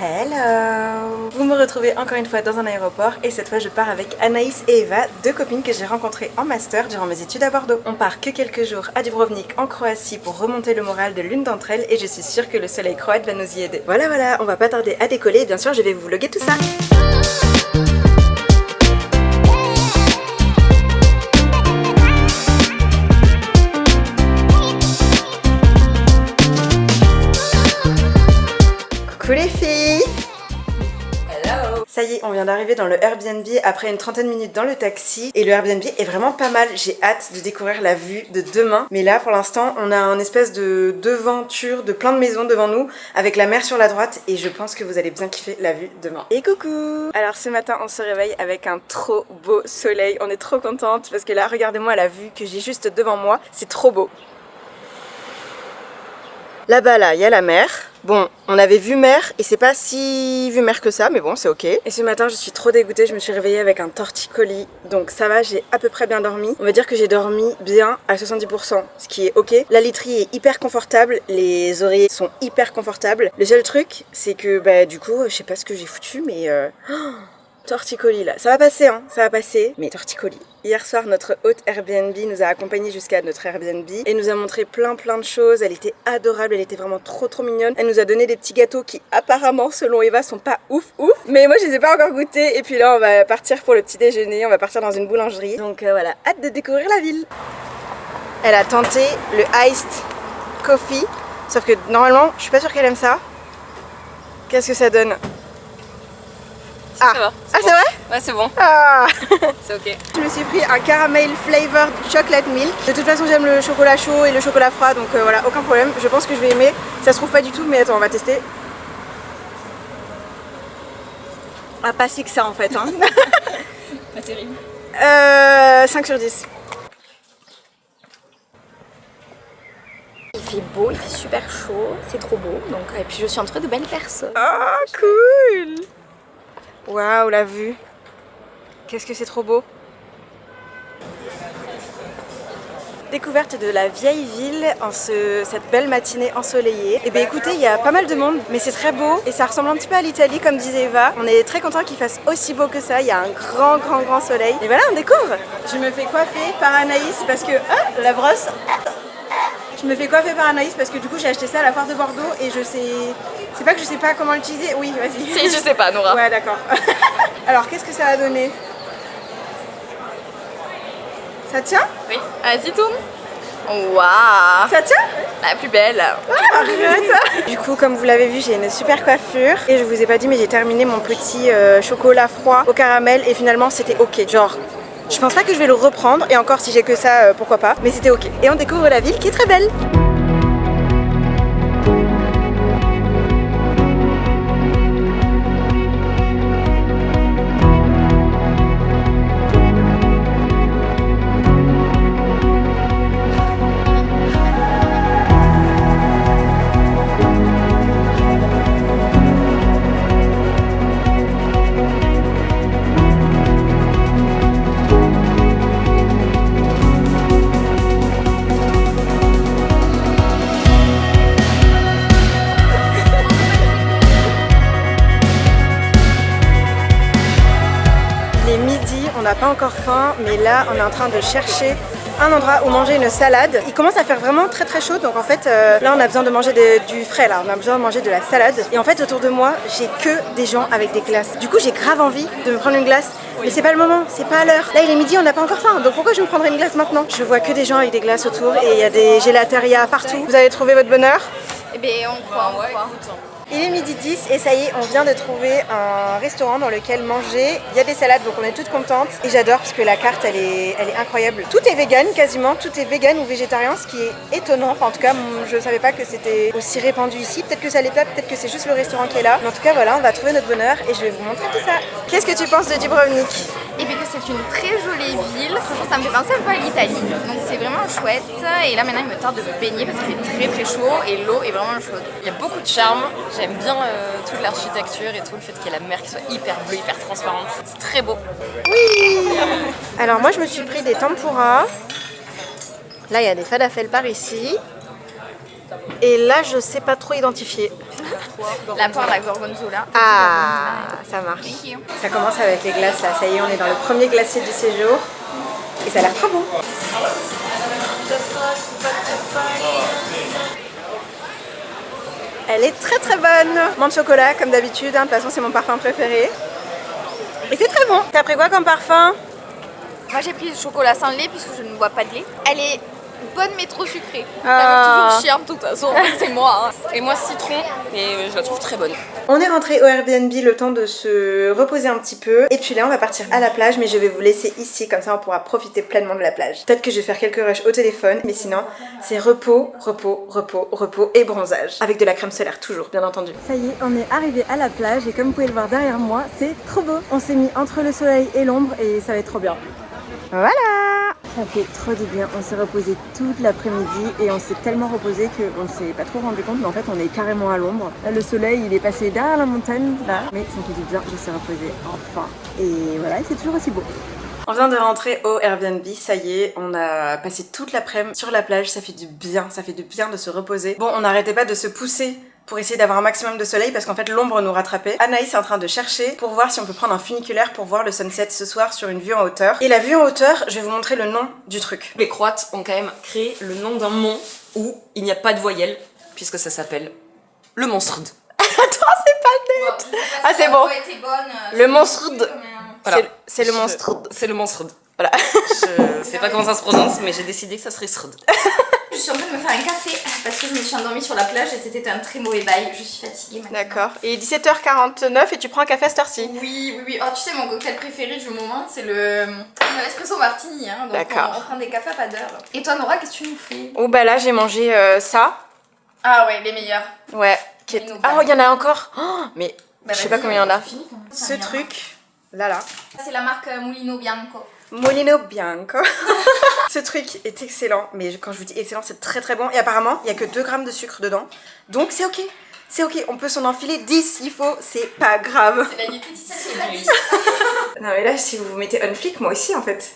Hello! Vous me retrouvez encore une fois dans un aéroport et cette fois je pars avec Anaïs et Eva, deux copines que j'ai rencontrées en master durant mes études à Bordeaux. On part que quelques jours à Dubrovnik en Croatie pour remonter le moral de l'une d'entre elles et je suis sûre que le soleil croate va nous y aider. Voilà, on va pas tarder à décoller et bien sûr je vais vous vlogger tout ça. Coucou les filles! Hello! Ça y est, on vient d'arriver dans le Airbnb après une trentaine de minutes dans le taxi et le Airbnb est vraiment pas mal. J'ai hâte de découvrir la vue de demain. Mais là pour l'instant on a un espèce de devanture de plein de maisons devant nous avec la mer sur la droite et je pense que vous allez bien kiffer la vue demain. Et coucou! Alors ce matin on se réveille avec un trop beau soleil. On est trop contente parce que là regardez-moi la vue que j'ai juste devant moi. C'est trop beau. Là-bas, là, il y a la mer. Bon, on avait vu mer et c'est pas si vu mer que ça, mais bon, c'est ok. Et ce matin, je suis trop dégoûtée, je me suis réveillée avec un torticolis. Donc ça va, j'ai à peu près bien dormi. On va dire que j'ai dormi bien à 70%, ce qui est ok. La literie est hyper confortable, les oreillers sont hyper confortables. Le seul truc, c'est que bah du coup, je sais pas ce que j'ai foutu, mais... torticolis là, ça va passer hein, ça va passer, mais torticolis. Hier soir, notre hôte Airbnb nous a accompagnés jusqu'à notre Airbnb et nous a montré plein de choses. Elle était adorable, elle était vraiment trop mignonne. Elle nous a donné des petits gâteaux qui apparemment, selon Eva, sont pas ouf. Mais moi, je les ai pas encore goûtés. Et puis là, on va partir pour le petit déjeuner. On va partir dans une boulangerie. Donc voilà, hâte de découvrir la ville. Elle a tenté le iced coffee, sauf que normalement, je suis pas sûre qu'elle aime ça. Qu'est-ce que ça donne? Ça va. C'est vrai? Ouais, c'est bon. Ah. C'est ok. Je me suis pris un caramel flavored chocolate milk. De toute façon, j'aime le chocolat chaud et le chocolat froid, donc voilà, aucun problème. Je pense que je vais aimer. Ça se trouve pas du tout, mais attends, on va tester. Ah, pas si que ça en fait. Hein. Pas terrible. 5 sur 10. Il fait beau, il fait super chaud, c'est trop beau. Donc, et puis je suis entre de belles personnes. Oh, cool! Waouh, la vue. Qu'est-ce que c'est trop beau. Découverte de la vieille ville en cette belle matinée ensoleillée. Et bien écoutez, il y a pas mal de monde, mais c'est très beau et ça ressemble un petit peu à l'Italie comme disait Eva. On est très content qu'il fasse aussi beau que ça, il y a un grand soleil. Et voilà, on découvre. Je me fais coiffer par Anaïs parce que... Ah, la brosse. Je me fais coiffer par Anaïs parce que du coup j'ai acheté ça à la foire de Bordeaux et je sais... C'est pas que je sais pas comment l'utiliser. Oui, vas-y. Si, je sais pas, Nora. Ouais, d'accord. Alors, qu'est-ce que ça va donner? Ça tient? Oui. Vas-y, tourne. Waouh. Ça tient? La plus belle. Ah, arrête. Du coup, comme vous l'avez vu, j'ai une super coiffure. Et je vous ai pas dit, mais j'ai terminé mon petit chocolat froid au caramel. Et finalement, c'était ok. Genre, je pense pas que je vais le reprendre. Et encore, si j'ai que ça, pourquoi pas. Mais c'était ok. Et on découvre la ville qui est très belle. On n'a pas encore faim, mais là on est en train de chercher un endroit où manger une salade. Il commence à faire vraiment très chaud, donc en fait là on a besoin de manger du frais, là on a besoin de manger de la salade. Et en fait autour de moi j'ai que des gens avec des glaces. Du coup j'ai grave envie de me prendre une glace, mais c'est pas le moment, c'est pas à l'heure. Là il est midi, on n'a pas encore faim, donc pourquoi je me prendrais une glace maintenant? Je vois que des gens avec des glaces autour et il y a des gélatérias partout. Vous avez trouvé votre bonheur? Eh bien on croit. Il est midi 10 et ça y est, on vient de trouver un restaurant dans lequel manger. Il y a des salades, donc on est toutes contentes. Et j'adore parce que la carte, elle est incroyable. Tout est vegan quasiment, tout est vegan ou végétarien, ce qui est étonnant. Enfin, en tout cas, je savais pas que c'était aussi répandu ici. Peut-être que ça l'est pas, peut-être que c'est juste le restaurant qui est là. Mais en tout cas, voilà, on va trouver notre bonheur et je vais vous montrer tout ça. Qu'est-ce que tu penses de Dubrovnik? Et bien que c'est une très jolie ville. Franchement, ça me fait penser un peu à l'Italie. Donc c'est vraiment chouette. Et là maintenant, il me tarde de me baigner parce qu'il fait très chaud et l'eau est vraiment chaude. Il y a beaucoup de charme. J'aime bien toute l'architecture et tout, le fait qu'il y ait la mer qui soit hyper bleue, hyper transparente. C'est très beau. Oui. Alors moi, je me suis pris des tempuras. Là, il y a des falafels par ici. Et là, je sais pas trop identifier. La poire, la gorgonzola. Ah, ça marche. Thank you. Ça commence avec les glaces là, ça y est, on est dans le premier glacier du séjour. Et ça a l'air trop bon. Elle est très très bonne. Menthe chocolat comme d'habitude, hein. De toute façon c'est mon parfum préféré. Et c'est très bon. T'as pris quoi comme parfum? Moi j'ai pris du chocolat sans lait puisque je ne bois pas de lait. Elle est bonne mais trop sucrée. Ah. Toujours chiante de toute façon, c'est moi. Hein. Et moi citron, et je la trouve très bonne. On est rentré au Airbnb le temps de se reposer un petit peu. Et puis là on va partir à la plage, mais je vais vous laisser ici, comme ça on pourra profiter pleinement de la plage. Peut-être que je vais faire quelques rushs au téléphone, mais sinon c'est repos, repos, repos, repos et bronzage. Avec de la crème solaire toujours, bien entendu. Ça y est, on est arrivé à la plage et comme vous pouvez le voir derrière moi, c'est trop beau. On s'est mis entre le soleil et l'ombre et ça va être trop bien. Voilà! Ça fait trop du bien, on s'est reposé toute l'après-midi et on s'est tellement reposé qu'on ne s'est pas trop rendu compte, mais en fait on est carrément à l'ombre. Là le soleil il est passé derrière la montagne là, mais ça fait du bien de se reposer enfin. Et voilà, c'est toujours aussi beau. On vient de rentrer au Airbnb, ça y est, on a passé toute l'après-midi sur la plage, ça fait du bien de se reposer. Bon, on n'arrêtait pas de se pousser pour essayer d'avoir un maximum de soleil parce qu'en fait l'ombre nous rattrapait. Anaïs est en train de chercher pour voir si on peut prendre un funiculaire pour voir le sunset ce soir sur une vue en hauteur. Et la vue en hauteur, je vais vous montrer le nom du truc. Les Croates ont quand même créé le nom d'un mont où il n'y a pas de voyelle, puisque ça s'appelle le Monstrud. Attends, c'est pas net. Ah c'est bon. Le Monstrud. Voilà. C'est le Monstrud. C'est le Monstrud. Voilà. Je sais pas comment ça se prononce, mais j'ai décidé que ça serait Strud. Je suis en train de me faire un café parce que je me suis endormie sur la plage et c'était un très mauvais bail. Je suis fatiguée maintenant. D'accord. Et 17h49 et tu prends un café à cette heure-ci. Oui. Oh, tu sais, mon cocktail préféré du moment, c'est l'espresso martini. Hein, donc d'accord. On prend des cafés à pas d'heure. Et toi, Nora, qu'est-ce que tu nous fais? Oh bah là j'ai mangé ça. Ah ouais, les meilleurs. Ouais. Ah il y en a encore. Oh, mais je sais pas combien il y en a. Fini, Ce truc, là. C'est la marque Mulino Bianco. Molino Bianco. Ce truc est excellent, mais quand je vous dis excellent, c'est très très bon. Et apparemment, il n'y a que 2 grammes de sucre dedans. Donc c'est ok. C'est ok, on peut s'en enfiler 10 s'il faut, c'est pas grave. C'est la diététicienne qui l'a dit. Non mais là, si vous vous mettez on flic, moi aussi en fait.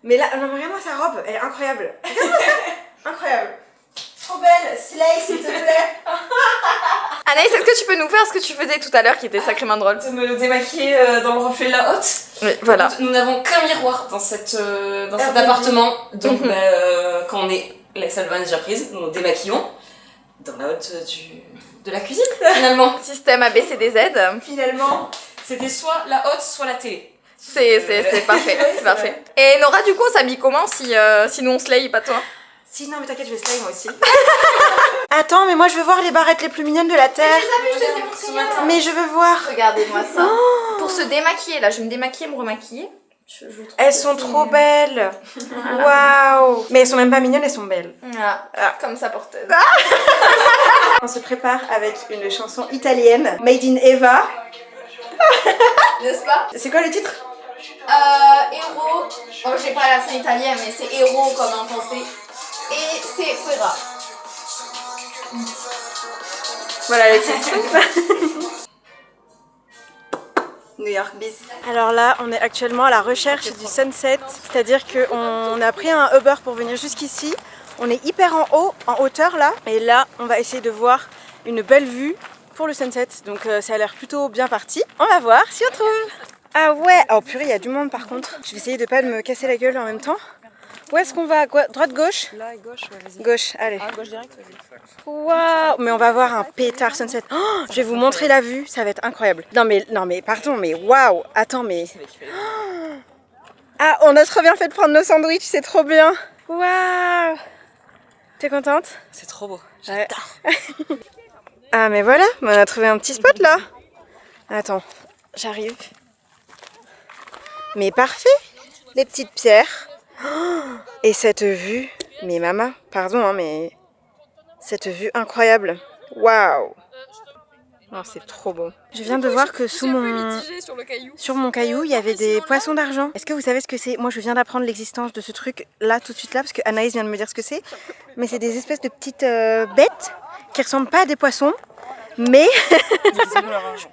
Mais là, non mais regarde-moi sa robe, elle est incroyable. Incroyable. Trop belle, slay s'il te plaît. Anaïs, est-ce que tu peux nous faire ce que tu faisais tout à l'heure qui était sacrément drôle? De me démaquiller dans le reflet de la hotte. Oui, voilà. Nous n'avons qu'un miroir dans cet appartement. Donc quand on est la salle de bain déjà prise, nous nous démaquillons dans la hotte de la cuisine finalement. Système ABCDZ. Finalement, c'était soit la hotte, soit la télé. C'est parfait, c'est parfait. Et Nora, du coup, on s'habille comment si nous on slay, pas toi? Si, non mais t'inquiète, je vais slay moi aussi. Attends, mais moi je veux voir les barrettes les plus mignonnes de la Terre. Je les ai montrées ce matin. Mais je veux voir. Regardez-moi ça. Oh. Pour se démaquiller, là, je vais me démaquiller, me remaquiller. Elles sont trop belles. Waouh. Mais elles sont même pas mignonnes, elles sont belles. Ah. Comme sa porteuse. On se prépare avec une chanson italienne, Made in Eva. N'est-ce pas? C'est quoi le titre? Héros. Oh, j'ai pas l'accent italien, mais c'est héros comme en français. Et c'est Fuera. Voilà le titre. New York bis. Alors là, on est actuellement à la recherche du sunset, c'est-à-dire qu'on a pris un Uber pour venir jusqu'ici. On est hyper en haut, en hauteur là, et là, on va essayer de voir une belle vue pour le sunset. Donc ça a l'air plutôt bien parti. On va voir si on trouve. Ah ouais, oh purée, il y a du monde par contre. Je vais essayer de pas me casser la gueule en même temps. Où est-ce qu'on va? Droite, gauche? Là, gauche, ouais, vas-y. Gauche, allez. Ah, gauche direct, vas-y. Waouh! Mais on va voir un pétard sunset. Oh, je vais vous montrer la vue, ça va être incroyable. Non mais pardon, mais waouh! Attends, mais... Oh. Ah, on a trop bien fait de prendre nos sandwichs, c'est trop bien. Waouh! T'es contente? C'est trop beau, j'adore. Ouais. Ah mais voilà, on a trouvé un petit spot là. Attends, j'arrive. Mais parfait! Les petites pierres. Oh, et cette vue, mais maman, pardon, hein, mais cette vue incroyable. Waouh! Oh, c'est trop beau. Je viens de voir que sur mon caillou, il y avait des poissons d'argent. Est-ce que vous savez ce que c'est? Moi, je viens d'apprendre l'existence de ce truc là, tout de suite là, parce que Anaïs vient de me dire ce que c'est. Mais c'est des espèces de petites bêtes qui ressemblent pas à des poissons, Mais Ils ont leur argent.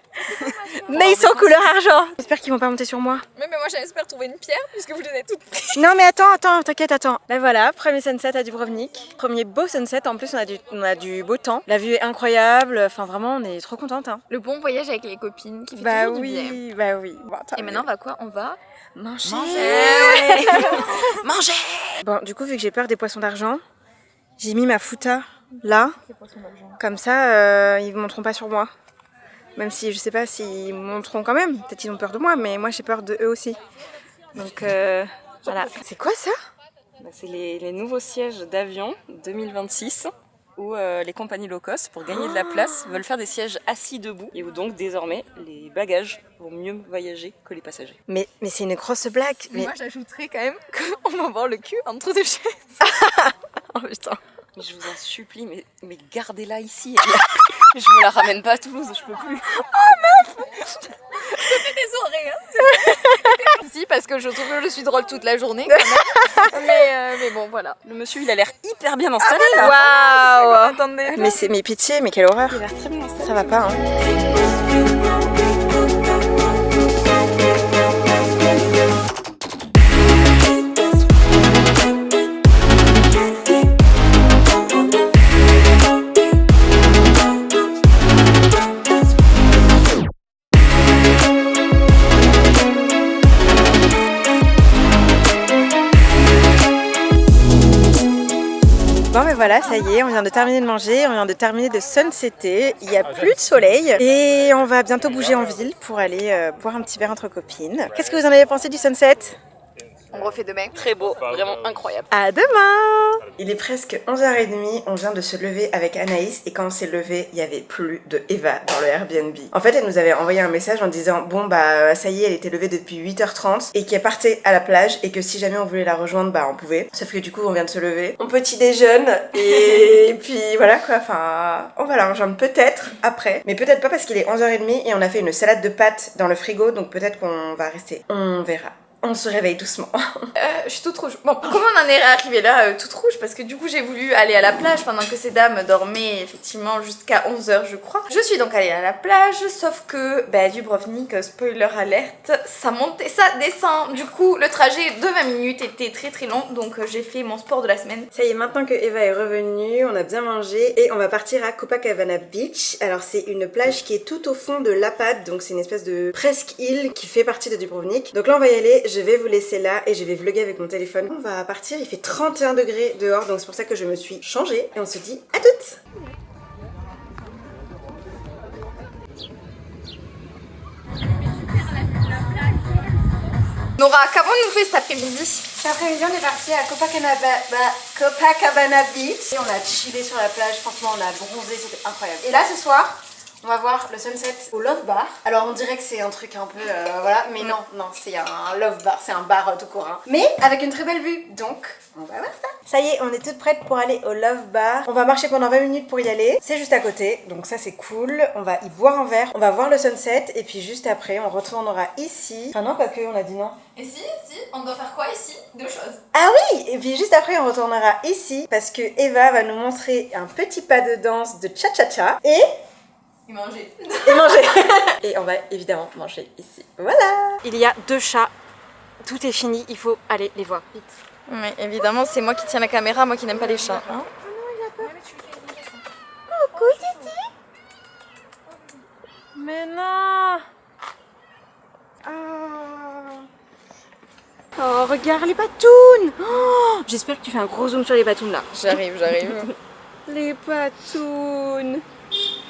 mais ils sont couleur argent. J'espère qu'ils vont pas monter sur moi. Mais moi j'espère trouver une pierre puisque vous les avez toutes prises. Non mais attends, t'inquiète, attends. Là voilà, premier sunset à Dubrovnik. Premier beau sunset, en plus on a du beau temps. La vue est incroyable, enfin vraiment on est trop contente. Hein. Le bon voyage avec les copines qui fait Bah toujours oui, du bien. bah oui. Bon, Et maintenant on va quoi? On va manger. Manger. Bon, du coup vu que j'ai peur des poissons d'argent, j'ai mis ma fouta là. Comme ça, ils ne monteront pas sur moi. Même si je sais pas s'ils monteront quand même. Peut-être qu'ils ont peur de moi, mais moi j'ai peur de eux aussi. Donc voilà. C'est quoi ça? C'est les nouveaux sièges d'avion 2026 où les compagnies low cost, pour gagner de la place, veulent faire des sièges assis debout et où donc désormais les bagages vont mieux voyager que les passagers. Mais c'est une grosse blague. Mais... Moi j'ajouterais quand même qu'on va voir le cul entre deux chaises. Oh putain. Mais je vous en supplie, mais gardez-la ici. Je me la ramène pas à Toulouse, je peux plus. Désolée, hein. Si, parce que je trouve que je suis drôle toute la journée quand même. Mais bon, voilà. Le monsieur, il a l'air hyper bien installé là. Waouh. Attendez. Mais pitié, mais quelle horreur. Il a l'air très bien installé. Ça va pas, hein. Bon mais voilà, ça y est, on vient de terminer de manger, on vient de terminer de sunsetter, il n'y a plus de soleil et on va bientôt bouger en ville pour aller boire un petit verre entre copines. Qu'est-ce que vous en avez pensé du sunset? On refait demain. Très beau, vraiment incroyable. À demain! Il est presque 11h30, on vient de se lever avec Anaïs et quand on s'est levé, il n'y avait plus de Eva dans le Airbnb. En fait, elle nous avait envoyé un message en disant bon bah ça y est, elle était levée depuis 8h30 et qu'elle partait à la plage et que si jamais on voulait la rejoindre, bah on pouvait. Sauf que du coup, on vient de se lever, on petit déjeune et puis voilà quoi, enfin on va la rejoindre peut-être après, mais peut-être pas parce qu'il est 11h30 et on a fait une salade de pâtes dans le frigo, donc peut-être qu'on va rester. On verra. On se réveille doucement. Je suis toute rouge. Bon, comment on en est arrivé là toute rouge? Parce que du coup j'ai voulu aller à la plage pendant que ces dames dormaient effectivement jusqu'à 11h je crois. Je suis donc allée à la plage, sauf que Dubrovnik, spoiler alerte, ça monte et ça descend. Du coup le trajet de 20 minutes était très très long, donc j'ai fait mon sport de la semaine. Ça y est, maintenant que Eva est revenue, on a bien mangé et on va partir à Copacabana Beach. Alors c'est une plage qui est tout au fond de Lapad, donc c'est une espèce de presque île qui fait partie de Dubrovnik. Donc là on va y aller. Je vais vous laisser là et je vais vlogger avec mon téléphone. On va partir, il fait 31 degrés dehors, donc c'est pour ça que je me suis changée. Et on se dit à toutes! Nora, qu'avons-nous fait cet après-midi? Cet après-midi, on est parti à Copacabana Beach. Et on a chillé sur la plage, franchement on a bronzé, c'était incroyable. Et là ce soir, on va voir le sunset au Love Bar. Alors on dirait que c'est un truc un peu voilà, mais non, c'est un Love Bar, c'est un bar tout court. Hein. Mais avec une très belle vue, donc on va voir ça. Ça y est, on est toutes prêtes pour aller au Love Bar. On va marcher pendant 20 minutes pour y aller. C'est juste à côté, donc ça c'est cool. On va y boire un verre, on va voir le sunset et puis juste après on retournera ici. Enfin non, quoique on a dit non. Et si, on doit faire quoi ici? Deux choses. Ah oui! Et puis juste après on retournera ici parce que Eva va nous montrer un petit pas de danse de cha-cha-cha et... manger. Et manger. Et on va évidemment manger ici. Voilà. Il y a 2 chats. Tout est fini. Il faut aller les voir vite. Oui, évidemment, c'est moi qui tiens la caméra, moi qui n'aime pas les chats. Hein. Coucou Titi. Mais non. Oh, regarde les patounes. Oh, j'espère que tu fais un gros zoom sur les patounes là. J'arrive. Les patounes.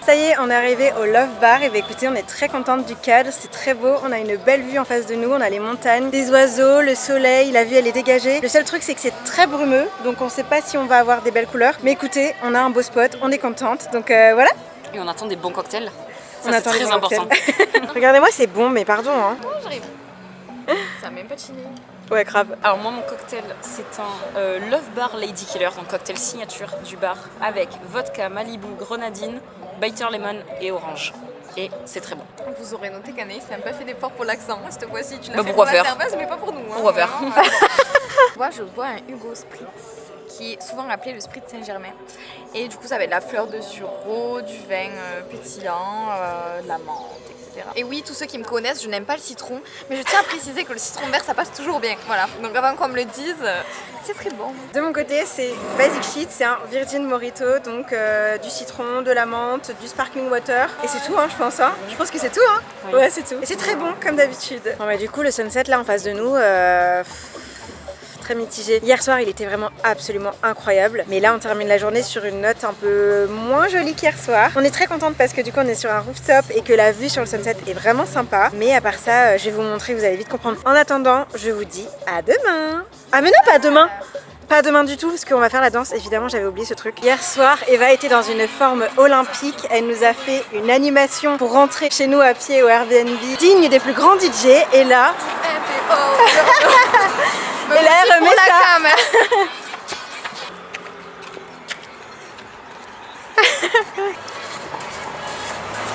Ça y est, on est arrivé au Love Bar et bah écoutez, on est très contente du cadre, c'est très beau, on a une belle vue en face de nous, on a les montagnes, des oiseaux, le soleil, la vue elle est dégagée. Le seul truc c'est que c'est très brumeux, donc on sait pas si on va avoir des belles couleurs, mais écoutez, on a un beau spot, on est contente, donc voilà. Et on attend des bons cocktails, ça c'est très important. Regardez-moi, c'est bon, mais pardon hein. Oh, j'arrive. Ça a même pas chillé. Ouais, grave. Alors moi mon cocktail c'est un Love Bar Lady Killer, donc cocktail signature du bar avec vodka, Malibu, grenadine, bitter lemon et orange. Et c'est très bon. Vous aurez noté qu'Anaïs n'a pas fait d'effort pour l'accent. Cette fois-ci, tu l'as fait pourquoi pour la faire serveuse, mais pas pour nous. Hein, pourquoi faire Moi, je bois un Hugo Spritz qui est souvent appelé le Spritz Saint-Germain. Et du coup ça va être de la fleur de sureau, du vin pétillant, de la menthe, etc. Et oui, tous ceux qui me connaissent, je n'aime pas le citron, mais je tiens à préciser que le citron vert ça passe toujours bien. Voilà, donc avant qu'on me le dise, c'est très bon. De mon côté, c'est Basic Shit, c'est un Virgin Mojito, donc du citron, de la menthe, du sparkling water. Et c'est tout, hein, je pense. Hein. Je pense que c'est tout, hein. Oui. Ouais, c'est tout. Et c'est très bon, comme d'habitude. Bon, bah, du coup, le sunset là en face de nous, très mitigé. Hier soir, il était vraiment absolument incroyable. Mais là, on termine la journée sur une note un peu moins jolie qu'hier soir. On est très contente parce que du coup, on est sur un rooftop et que la vue sur le sunset est vraiment sympa. Mais à part ça, je vais vous montrer, vous allez vite comprendre. En attendant, je vous dis à demain. Ah mais non, pas demain. Pas demain du tout parce qu'on va faire la danse, évidemment j'avais oublié ce truc. Hier soir, Eva était dans une forme olympique, elle nous a fait une animation pour rentrer chez nous à pied au Airbnb, digne des plus grands DJ, et là... et là elle remet ça.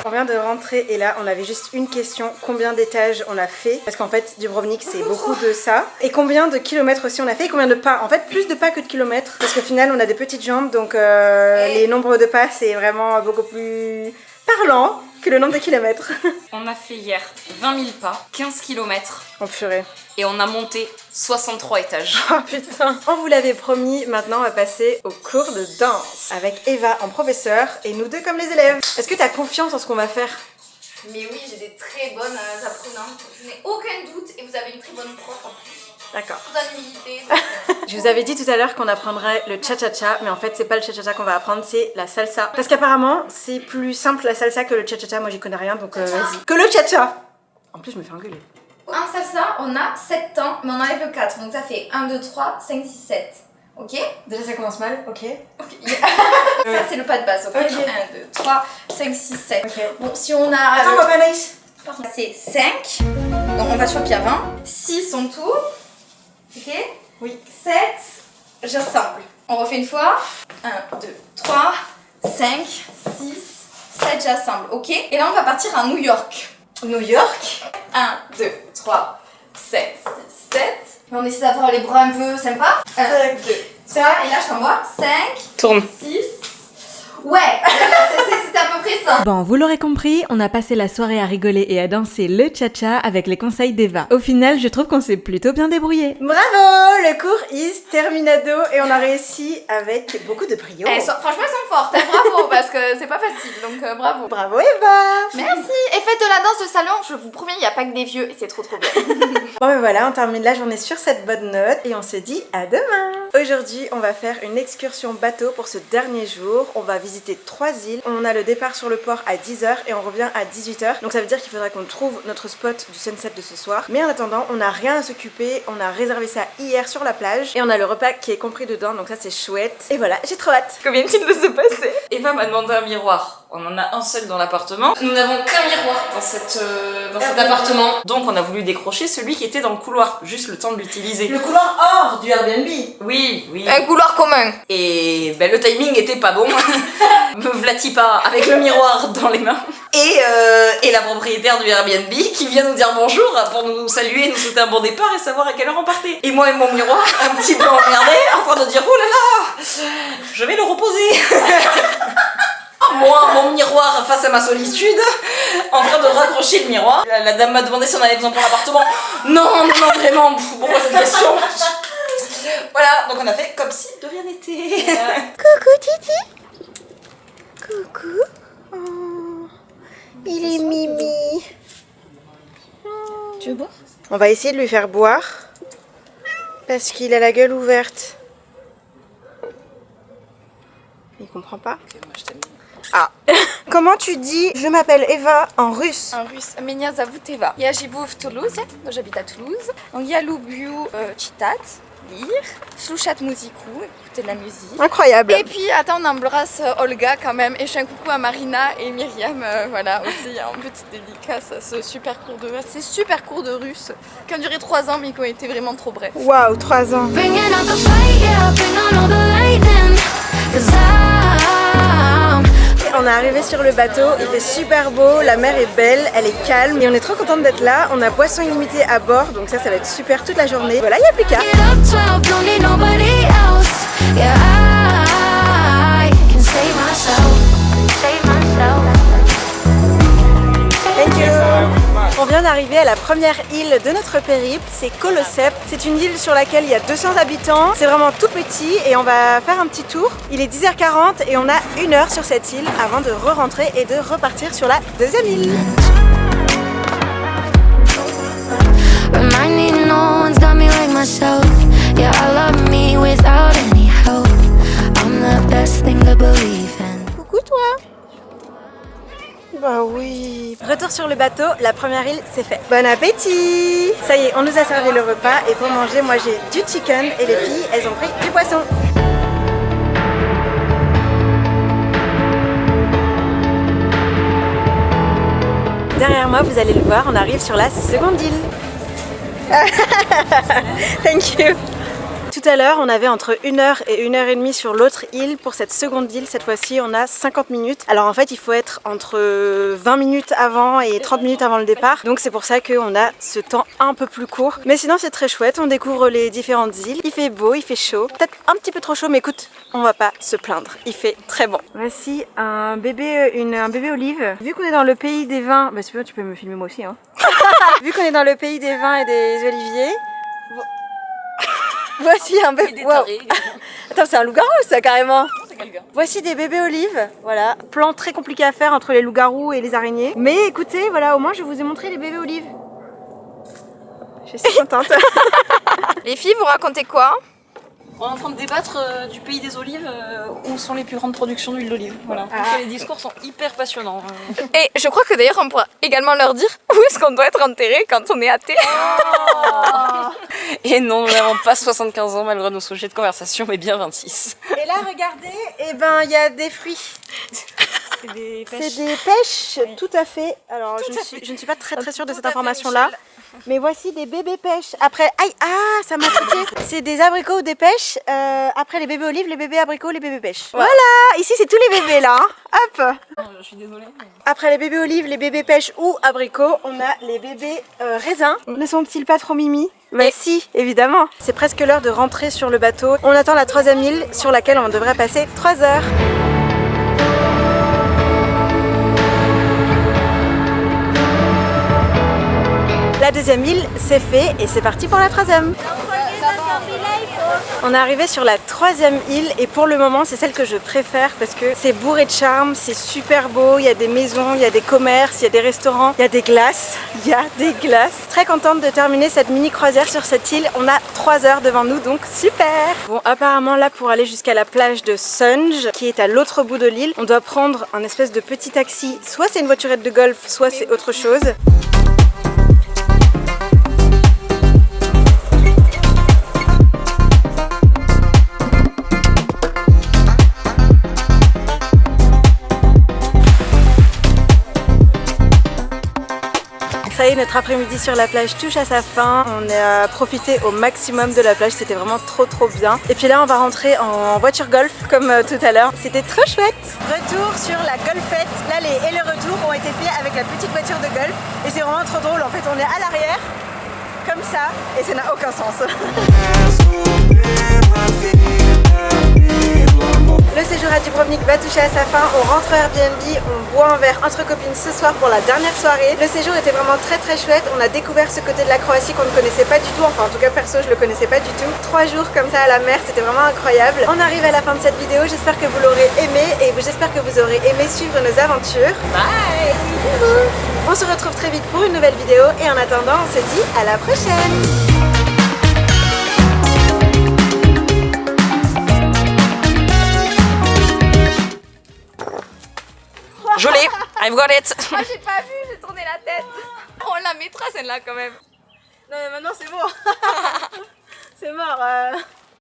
On vient de rentrer et là on avait juste une question, combien d'étages on a fait? Parce qu'en fait Dubrovnik c'est beaucoup de ça. Et combien de kilomètres aussi on a fait et combien de pas? En fait plus de pas que de kilomètres. Parce qu'au final on a des petites jambes donc les nombres de pas c'est vraiment beaucoup plus parlant que le nombre de kilomètres. On a fait hier 20 000 pas, 15 km. Oh purée. Et on a monté 63 étages. Oh putain. On vous l'avait promis, maintenant on va passer au cours de danse. Avec Eva en professeur et nous deux comme les élèves. Est-ce que tu as confiance en ce qu'on va faire? Mais oui, j'ai des très bonnes apprenantes. Je n'ai aucun doute et vous avez une très bonne prof en plus. D'accord. Toute humilité. Je vous avais dit tout à l'heure qu'on apprendrait le cha-cha-cha, mais en fait c'est pas le cha-cha-cha qu'on va apprendre, c'est la salsa. Parce qu'apparemment c'est plus simple la salsa que le cha-cha-cha, moi j'y connais rien donc vas-y. Que le cha-cha. En plus je me fais engueuler. En salsa, on a 7 temps, mais on enlève le 4, donc ça fait 1, 2, 3, 5, 6, 7. Ok? Déjà ça commence mal, ok. Ça c'est le pas de base, ok? 1, 2, 3, 5, 6, 7. Okay. Bon, si on a... Attends, on va pas Anaïs. C'est 5, donc on va sur le pied avant. 6 en tout. Ok? Oui. 7, j'assemble. On refait une fois. 1, 2, 3, 5, 6, 7, j'assemble. Ok? Et là on va partir à New York. New York. 1, 2, 3, 7, 7. Mais on essaie d'avoir les bras un peu sympa. 1, 2, 3, et là je t'envoie. 5, Tourne. 6. Ouais, c'est à peu près ça. Bon, vous l'aurez compris, on a passé la soirée à rigoler et à danser le cha-cha avec les conseils d'Eva. Au final, je trouve qu'on s'est plutôt bien débrouillé. Bravo, le cours is terminado et on a réussi avec beaucoup de brio. Franchement, elles sont fortes, hein, bravo, parce que c'est pas facile, donc bravo. Bravo Eva. Merci. Et faites de la danse de salon, je vous promets, il n'y a pas que des vieux et c'est trop bien. Bon ben voilà, on termine la journée sur cette bonne note et on se dit à demain. Aujourd'hui, on va faire une excursion bateau pour ce dernier jour. On va visiter 3 îles. On a le départ sur le port à 10h et on revient à 18h. Donc ça veut dire qu'il faudra qu'on trouve notre spot du sunset de ce soir. Mais en attendant, on n'a rien à s'occuper. On a réservé ça hier sur la plage et on a le repas qui est compris dedans. Donc ça c'est chouette. Et voilà, j'ai trop hâte. Que vient-il de se passer? Eva m'a demandé un miroir. On en a un seul dans l'appartement. Nous n'avons qu'un miroir dans cet appartement. Donc on a voulu décrocher celui qui était dans le couloir. Juste le temps de l'utiliser. Le couloir hors du Airbnb. Oui, oui. Un couloir commun. Et ben, le timing était pas bon. Me vlatis pas avec le miroir dans les mains. Et la propriétaire du Airbnb qui vient nous dire bonjour pour nous saluer, nous souhaiter un bon départ et savoir à quelle heure on partait. Et moi et mon miroir, un petit peu emmerdé, en train de dire oh là là, je vais le reposer. Moi, mon miroir face à ma solitude, en train de raccrocher le miroir. La dame m'a demandé si on avait besoin pour l'appartement. Non, vraiment, pourquoi cette question? Voilà, donc on a fait comme si de rien n'était. Coucou Titi. Coucou. Oh, il est mimi. Tu veux boire? On va essayer de lui faire boire parce qu'il a la gueule ouverte. Il comprend pas. Ok, moi je t'aime. Ah. Comment tu dis je m'appelle Eva en russe? En russe, Меня зовут Eva. Я живу в Toulouse, donc j'habite à Toulouse. Donc я люблю читать, lire, слушать музыку, écouter de la musique. Incroyable. Et puis, attends, on embrasse Olga quand même. Et je fais un coucou à Marina et Myriam, voilà, aussi en petite dédicace à ces super cours de russe qui ont duré 3 ans mais qui ont été vraiment trop brefs. Waouh, 3 ans. On est arrivé sur le bateau, il fait super beau, la mer est belle, elle est calme et on est trop contente d'être là. On a boisson illimitée à bord, donc ça va être super toute la journée. Voilà, il n'y a plus qu'à. Yeah, I can save myself. Save myself. Thank you. On vient d'arriver à la première île de notre périple, c'est Kolosep. C'est une île sur laquelle il y a 200 habitants. C'est vraiment tout petit et on va faire un petit tour. Il est 10h40 et on a 1 heure sur cette île avant de re-rentrer et de repartir sur la deuxième île. Reminding no one's got me like myself. Yeah, I love me without any help. I'm the best thing to believe in. Coucou toi. Bah oui. Retour sur le bateau, la première île c'est fait. Bon appétit. Ça y est, on nous a servi le repas et pour manger, moi j'ai du chicken et les filles, elles ont pris du poisson. Derrière moi, vous allez le voir, on arrive sur la seconde île. Thank you. Tout à l'heure, on avait entre 1 heure et 1 heure et demie sur l'autre île. Pour cette seconde île, cette fois-ci, on a 50 minutes. Alors en fait, il faut être entre 20 minutes avant et 30 minutes avant le départ. Donc c'est pour ça qu'on a ce temps un peu plus court. Mais sinon, c'est très chouette. On découvre les différentes îles. Il fait beau, il fait chaud. Peut-être un petit peu trop chaud, mais écoute, on va pas se plaindre. Il fait très bon. Voici un bébé olive. Vu qu'on est dans le pays des vins... Bah tu peux me filmer moi aussi, hein. Vu qu'on est dans le pays des vins et des oliviers... Voici un bébé. Wow. Attends, c'est un loup-garou ça carrément. Voici des bébés olives. Voilà, plan très compliqué à faire entre les loups-garous et les araignées. Mais écoutez, voilà, au moins je vous ai montré les bébés olives. Je suis contente. Les filles, vous racontez quoi? On est en train de débattre du pays des olives, où sont les plus grandes productions d'huile d'olive. Voilà. Ah. Les discours sont hyper passionnants. Et je crois que d'ailleurs on pourra également leur dire où est-ce qu'on doit être enterré quand on est athée. Oh. Et non, nous n'avons pas 75 ans malgré nos sujets de conversation, mais bien 26. Et là, regardez, eh ben, il y a des fruits. C'est des C'est des pêches, oui. Tout à fait. Alors, je ne suis pas très sûre de cette information-là. Mais voici des bébés pêches. Après, aïe, ah, ça m'a piqué. C'est des abricots ou des pêches. Après les bébés olives, les bébés abricots, les bébés pêches. Ouais. Voilà, ici c'est tous les bébés là. Hein. Hop. Je suis désolée. Mais... Après les bébés olives, les bébés pêches ou abricots, on a les bébés raisins. Ne sont-ils pas trop mimi? Mais si, évidemment. C'est presque l'heure de rentrer sur le bateau. On attend la troisième île sur laquelle on devrait passer 3 heures. La deuxième île, c'est fait et c'est parti pour la troisième. On est arrivé sur la troisième île et pour le moment c'est celle que je préfère parce que c'est bourré de charme, c'est super beau, il y a des maisons, il y a des commerces, il y a des restaurants, il y a des glaces, Très contente de terminer cette mini croisière sur cette île, on a 3 heures devant nous donc super. Bon apparemment là pour aller jusqu'à la plage de Sunge qui est à l'autre bout de l'île, on doit prendre un espèce de petit taxi, soit c'est une voiturette de golf, soit c'est autre chose. Ça y est, notre après-midi sur la plage touche à sa fin. On a profité au maximum de la plage, c'était vraiment trop bien. Et puis là, on va rentrer en voiture golf comme tout à l'heure. C'était trop chouette. Retour sur la golfette. L'aller et le retour ont été faits avec la petite voiture de golf. Et c'est vraiment trop drôle. En fait, on est à l'arrière, comme ça, et ça n'a aucun sens. Le séjour à Dubrovnik va toucher à sa fin, on rentre au Airbnb, on boit un verre entre copines ce soir pour la dernière soirée. Le séjour était vraiment très chouette, on a découvert ce côté de la Croatie qu'on ne connaissait pas du tout, enfin en tout cas perso je le connaissais pas du tout. 3 jours comme ça à la mer, c'était vraiment incroyable. On arrive à la fin de cette vidéo, j'espère que vous l'aurez aimé et j'espère que vous aurez aimé suivre nos aventures. Bye! On se retrouve très vite pour une nouvelle vidéo et en attendant on se dit à la prochaine! Joli, I've got it. Moi j'ai pas vu, j'ai tourné la tête. On la mettra celle-là quand même. Non mais maintenant c'est bon. C'est mort.